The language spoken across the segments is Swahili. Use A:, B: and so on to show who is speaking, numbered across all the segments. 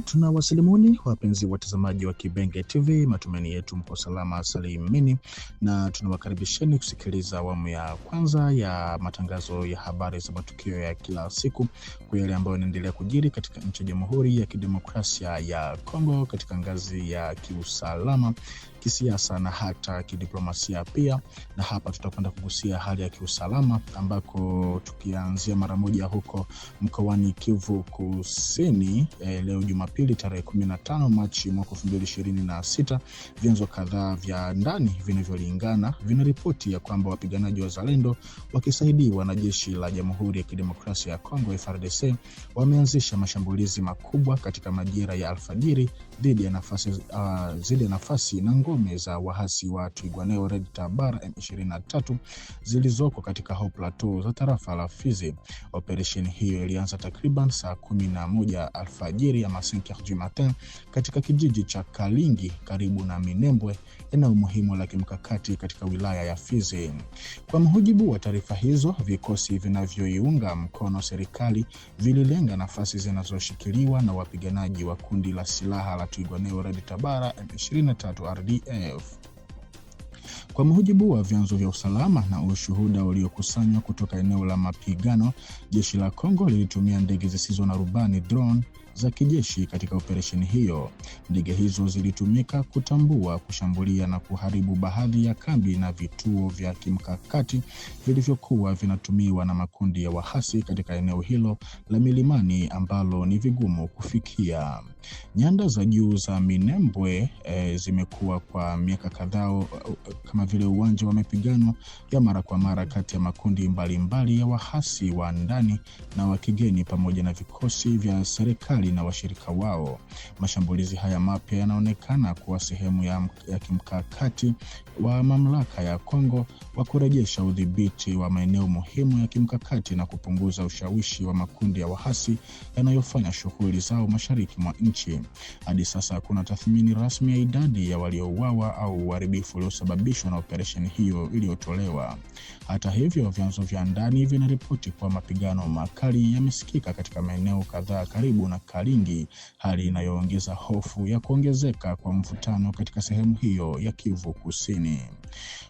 A: Tunawasilimuni wapenzi watazamaji wa Kibenge TV, matumaini yetu mko salama salimini, na tunawakaribisheni kusikiliza awamu ya kwanza ya matangazo ya habari za matukio ya kila siku kwa yale ambayo yanaendelea kujiri katika nchi ya Jamhuri ya Kidemokrasia ya Kongo katika ngazi ya kiusalama, kisiasa na hata kidiplomasia pia. Na hapa tutakwenda kugusia hali ya kiusalama ambako tukianzia mara moja huko mkoani Kivu Kusini leo Jumapili tarehe 15 Machi mwaka 2026, vyanzo kadhaa vya ndani vinavyolingana vinaripoti ya kwamba wapiganaji wa Zalendo wakisaidiwa na jeshi la Jamhuri ya Kidemokrasia ya Kongo FARDC wameanzisha mashambulizi makubwa katika majira ya alfajiri dhidi ya nafasi na ngome za wahasi wa Twirwaneho Red Tabara M23 zilizoko katika Haut Plateau za tarafa la Fizi. Operesheni hiyo ilianza takriban saa 11 alfajiri ya 5h du matin katika kijiji cha Kalingi karibu na Minembwe, eneo muhimu la kimkakati katika wilaya ya Fizi. Kwa mujibu wa taarifa hizo, vikosi vinavyoiunga mkono serikali vililenga nafasi zinazoshikiliwa na wapiganaji wa kundi la silaha la Twirwaneho Red Tabara M23 RDF. Kwa mujibu wa vyanzo vya usalama na ushuhuda uliokusanywa kutoka eneo la mapigano, jeshi la Kongo lilitumia ndege zisizo na rubani drone za kijeshi katika operesheni hiyo. Ndege hizo zilitumika kutambua, kushambulia na kuharibu baadhi ya kambi na vituo vya kimkakati vilivyokuwa vinatumiwa na makundi ya wahasi katika eneo hilo la milimani ambalo ni vigumu kufikia. Nyanda za juu za Minembwe zimekuwa kwa miaka kadhaa kama vile uwanja wa mapigano ya mara kwa mara kati ya makundi mbalimbali ya wahasi wa ndani na wa kigeni pamoja na vikosi vya serikali na washirika wao. Mashambulizi haya mapya yanaonekana kuwa sehemu ya kimkakati wa mamlaka ya Kongo wa kurejesha udhibiti wa maeneo muhimu ya kimkakati na kupunguza ushawishi wa makundi ya wahasi yanayofanya shughuli zao mashariki mwa nchi. Hadi sasa hakuna tathmini rasmi ya idadi ya waliouawa au uharibifu uliosababishwa na operesheni hiyo iliyotolewa. Hata hivyo, vyanzo vya ndani vinaripoti kwa mapigano makali yamesikika katika maeneo kadhaa karibu na Kalingi, hali inayoongeza hofu ya kuongezeka kwa mvutano katika sehemu hiyo ya Kivu Kusini.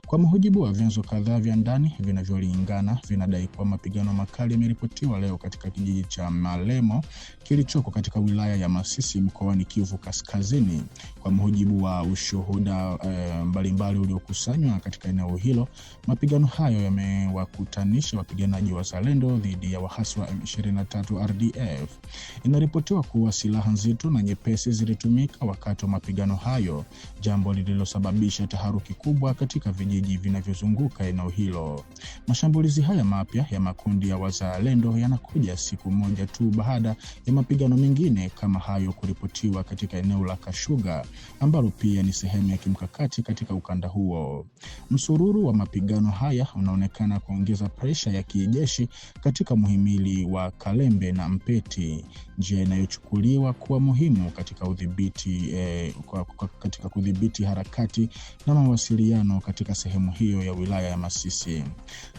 A: Kwa mujibu wa vyanzo kadhaa vya ndani vinavyolingana, vinadai kwa mapigano makali yameripotiwa leo katika kijiji cha Malemo kilichoko katika wilaya ya Masisi mkoani Kivu Kaskazini. Kwa mujibu wa ushuhuda mbalimbali uliokusanywa katika eneo hilo, mapigano hayo yamewakutanisha wapiganaji wa Zalendo dhidi ya wahasi wa M23 RDF. Inaripotiwa kuwa silaha nzito na nyepesi zilitumika wakati wa mapigano hayo, jambo lililosababisha taharuki kubwa katika vijiji vinavyozunguka eneo hilo. Mashambulizi haya mapya ya makundi ya Wazalendo yanakuja siku moja tu baada ya mapigano mengine kama hayo kuripotiwa katika eneo la Kashuga ambalo pia ni sehemu ya kimkakati katika ukanda huo. Msururu wa mapigano haya unaonekana kuongeza presha ya kijeshi katika muhimili wa Kalembe na Mpeti, njia inayochukuliwa kuwa muhimu katika kudhibiti harakati na mawasiliano katika sehemu hiyo ya wilaya ya Masisi.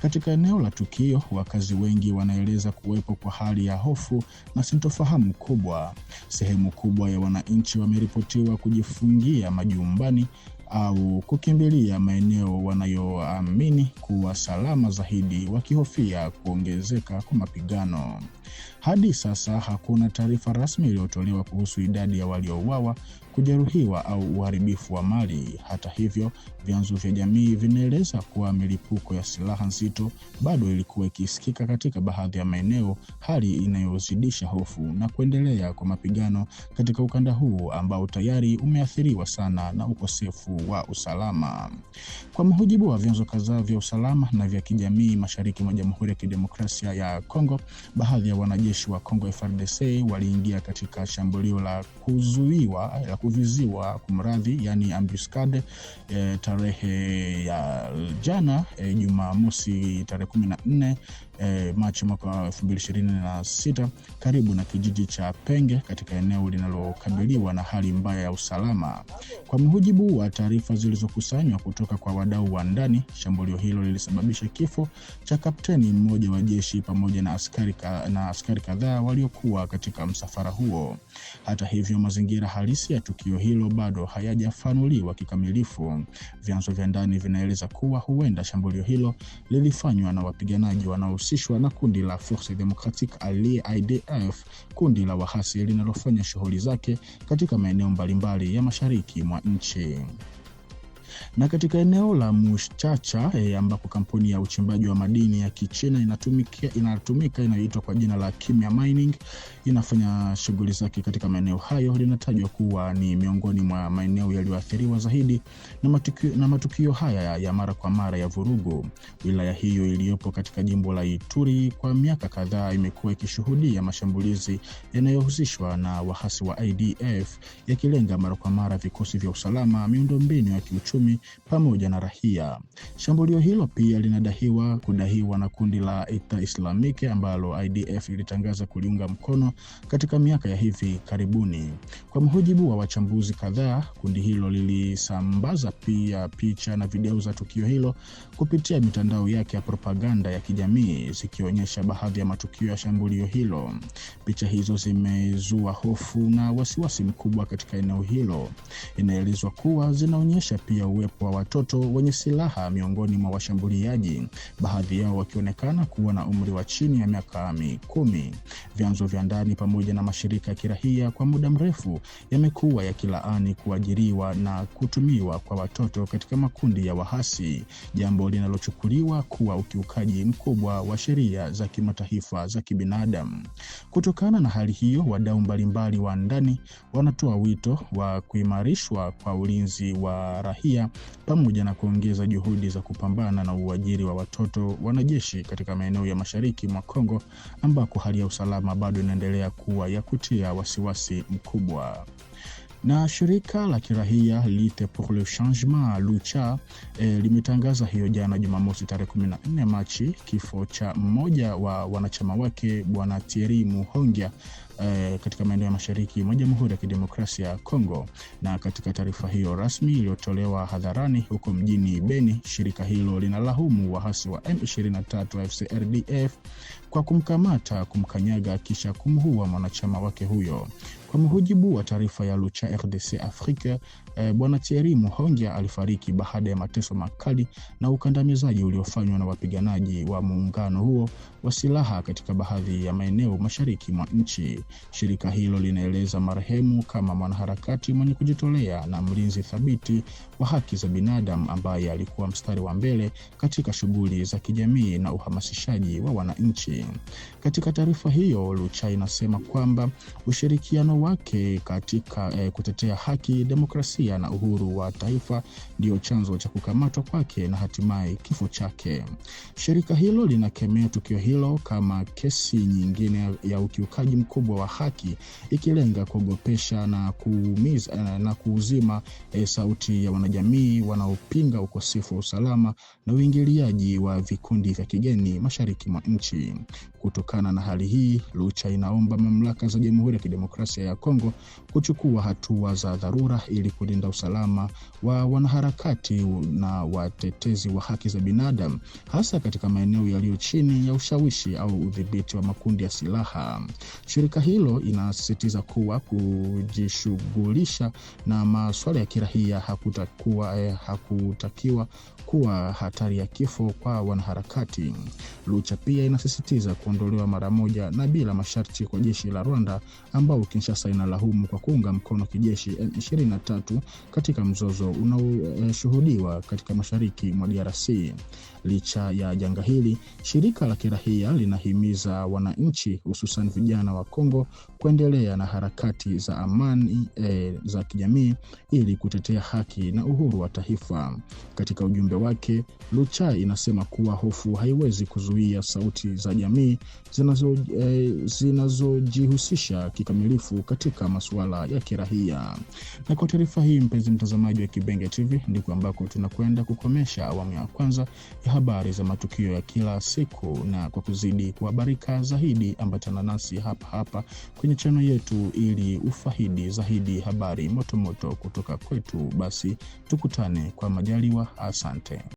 A: Katika eneo la tukio, wakazi wengi wanaeleza kuwepo kwa hali ya hofu na sintofahamu kubwa. Sehemu kubwa ya wananchi wameripotiwa kujifungia majumbani au kukimbilia maeneo wanayoamini kuwa salama zaidi, wakihofia kuongezeka kwa mapigano. Hadi sasa hakuna taarifa rasmi iliyotolewa kuhusu idadi ya waliouawa, kujeruhiwa au uharibifu wa mali. Hata hivyo, vyanzo vya jamii vinaeleza kuwa milipuko ya silaha nzito bado ilikuwa ikisikika katika baadhi ya maeneo, hali inayozidisha hofu na kuendelea kwa mapigano katika ukanda huu ambao tayari umeathiriwa sana na ukosefu wa usalama. Kwa mujibu wa vyanzo kadhaa vya usalama na vya kijamii mashariki mwa Jamhuri ya Kidemokrasia ya Kongo, baadhi ya wanajeshi wa Kongo FARDC waliingia katika shambulio la kuviziwa yani ambuscade tarehe ya jana Jumamosi tarehe 14 Machi mwaka 2026 karibu na kijiji cha Penge katika eneo linalokabiliwa na hali mbaya ya usalama. Kwa mujibu wa taarifa zilizokusanywa kutoka kwa wadau wa ndani, shambulio hilo lilisababisha kifo cha kapteni mmoja wa jeshi pamoja na na askari kadhaa waliokuwa katika msafara huo. Hata hivyo, mazingira halisi ya tukio hilo bado hayajafanuliwa kikamilifu. Vyanzo vya ndani vinaeleza kuwa huenda shambulio hilo lilifanywa na wapiganaji wanaohusishwa na kundi la Force Democratique Alliée IDF, kundi la wahasi linalofanya shughuli zake katika maeneo mbalimbali ya mashariki mwa nchi. Na katika eneo la Mushchacha ambako kampuni ya uchimbaji wa madini ya Kichina inatumika inayoitwa kwa jina la Kimya Mining inafanya shughuli zake katika maeneo hayo, linatajwa kuwa ni miongoni mwa maeneo yaliyoathiriwa zaidi na matukio haya ya mara kwa mara ya vurugu. Wilaya hiyo iliyopo katika jimbo la Ituri kwa miaka kadhaa imekuwa ikishuhudia mashambulizi yanayohusishwa na wahasi wa IDF yakilenga mara kwa mara vikosi vya usalama, miundombinu ya kiuchumi pamoja na raia. Shambulio hilo pia kudahiwa na kundi la Etat Islamique ambalo IDF ilitangaza kuliunga mkono katika miaka ya hivi karibuni. Kwa mujibu wa wachambuzi kadhaa, kundi hilo lilisambaza pia picha na video za tukio hilo kupitia mitandao yake ya propaganda ya kijamii zikionyesha baadhi ya matukio ya shambulio hilo. Picha hizo zimezua hofu na wasiwasi mkubwa katika eneo hilo. Inaelezwa kuwa zinaonyesha pia uwepo wa watoto wenye silaha miongoni mwa washambuliaji, baadhi yao wakionekana kuwa na umri wa chini ya miaka 10. Vyanzo vya ndani pamoja na mashirika ya kiraia kwa muda mrefu yamekuwa yakilaani kuajiriwa na kutumiwa kwa watoto katika makundi ya wahasi, jambo linalochukuliwa kuwa ukiukaji mkubwa wa sheria za kimataifa za kibinadamu. Kutokana na hali hiyo, wadau mbalimbali wa ndani wanatoa wito wa kuimarishwa kwa ulinzi wa raia pamoja na kuongeza juhudi za kupambana na uajiri wa watoto wanajeshi katika maeneo ya mashariki mwa Kongo ambako hali ya usalama bado inaendelea kuwa ya kutia wasiwasi mkubwa. Na shirika la kiraia Lutte pour le Changement Lucha limetangaza hiyo jana Jumamosi tarehe 14 Machi kifo cha mmoja wa wanachama wake Bwana Thierry Muhongia katika maeneo ya mashariki mwa Jamhuri ya Kidemokrasia ya Kongo. Na katika taarifa hiyo rasmi iliyotolewa hadharani huko mjini Beni, shirika hilo linalaumu wahasi wa M23 FCRDF kwa kumkamata, kumkanyaga kisha kumua mwanachama wake huyo. Kwa mujibu wa taarifa ya Lucha RDC Afrique, Bwana Thierry Muhongia alifariki baada ya mateso makali na ukandamizaji uliofanywa na wapiganaji wa muungano huo wa silaha katika baadhi ya maeneo mashariki mwa nchi. Shirika hilo linaeleza marehemu kama mwanaharakati mwenye kujitolea na mlinzi thabiti wa haki za binadamu ambaye alikuwa mstari wa mbele katika shughuli za kijamii na uhamasishaji wa wananchi. Katika taarifa hiyo, Lucha inasema kwamba ushirikiano wake katika kutetea haki, demokrasia na uhuru wa taifa ndio chanzo cha kukamatwa kwake na hatimaye kifo chake. Shirika hilo linakemea tukio hilo kama kesi nyingine ya ukiukaji mkubwa wa haki, ikilenga kuogopesha na kuumiza na kuuzima sauti ya wanajamii wanaopinga ukosefu wa usalama na uingiliaji wa vikundi vya kigeni mashariki mwa nchi. Kutokana na hali hii, Lucha inaomba mamlaka za Jamhuri ya Kidemokrasia ya Kongo kuchukua hatua za dharura ili kulinda usalama wa wanaharakati na watetezi wa haki za binadamu, hasa katika maeneo yaliyo chini ya ushawishi au udhibiti wa makundi ya silaha. Shirika hilo inasisitiza kuwa kujishughulisha na masuala ya kiraia hakutakiwa kuwa hatari ya kifo kwa wanaharakati. Lucha pia inasisitiza kuondolewa mara moja na bila masharti kwa jeshi la Rwanda ambao Kinshasa inalaumu kwa kuunga mkono kijeshi M23 katika mzozo unaoshuhudiwa katika mashariki mwa DRC. Licha ya janga hili, shirika la kiraia linahimiza wananchi hususan vijana wa Kongo kuendelea na harakati za amani za kijamii ili kutetea haki na uhuru wa taifa. Katika ujumbe wake, Lucha inasema kuwa hofu haiwezi kuzuia sauti za jamii zinazojihusisha kikamilifu katika masuala ya kiraia. Na kwa taarifa hii, mpenzi mtazamaji wa Kibenge TV, ndiko ambako tunakwenda kukomesha awamu ya kwanza ya habari za matukio ya kila siku, na kwa kuzidi kuhabarika zaidi ambatana nasi hapa kwenye channel yetu ili ufahidi zaidi habari motomoto kutoka kwetu. Basi tukutane kwa majaliwa. Asante.